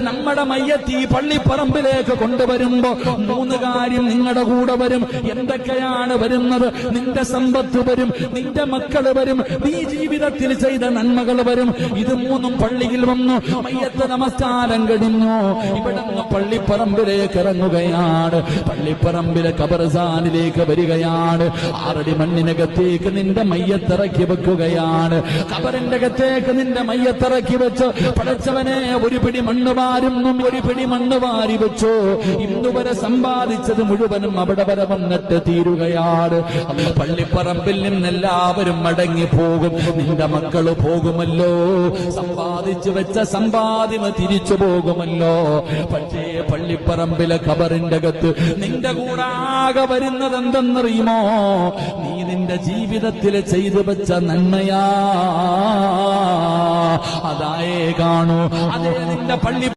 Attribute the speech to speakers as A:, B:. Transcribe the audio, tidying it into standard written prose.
A: നമ്മുടെ മയ്യത്ത് ഈ പള്ളിപ്പറമ്പിലേക്ക് കൊണ്ടുവരുമ്പോ 3 കാര്യം നിങ്ങളുടെ കൂടെ വരും. എന്തൊക്കെയാണ് വരുന്നത്? നിന്റെ സമ്പത്ത് വരും, നിന്റെ മക്കള് വരും, നീ ജീവിതത്തിൽ ചെയ്ത നന്മകൾ വരും. ഇത് 3 പള്ളിയിൽ വന്നു. മയ്യത്ത് നമസ്കാരം കഴിഞ്ഞു. ഇവിടുന്ന് പള്ളിപ്പറമ്പിലേക്ക് ഇറങ്ങുകയാണ്. പള്ളിപ്പറമ്പിലെ ഖബർസ്ഥാനിലേക്ക് വരികയാണ്. 6 അടി മണ്ണിനകത്തേക്ക് നിന്റെ മയ്യത്തിറക്കി വെക്കുകയാണ്. ഖബറിന്റെ അകത്തേക്ക് നിന്റെ മയ്യത്തിറക്കി വെച്ച് പടച്ചവനെ ഒരു പിടി മണ്ണ് വാരുന്നു, ഒരു പിടി മണ്ണ് വാരി വെച്ചു. ഇന്നുവരെ സമ്പാദിച്ചത് മുഴുവനും അവിടെ വരെ വന്നിട്ട് തീരുകയാണ്. അന്ന് പള്ളിപ്പറമ്പിൽ നിന്നെല്ലാവരും മടങ്ങി പോകും. നിന്റെ മക്കള് പോകുമല്ലോ, സമ്പാദിച്ചു വെച്ച സമ്പാദ്യം തിരിച്ചു പോകുമല്ലോ. പക്ഷേ പള്ളിപ്പറമ്പിലെ ഖബറിന്റെ അകത്ത് നിന്റെ കൂടെ ആകെ വരുന്നത് എന്തെന്നറിയുമോ? നീ നിന്റെ ജീവിതത്തിൽ ചെയ്തു വെച്ച നന്മയാ. അതായേ കാണൂ. അതേ നിന്റെ പള്ളി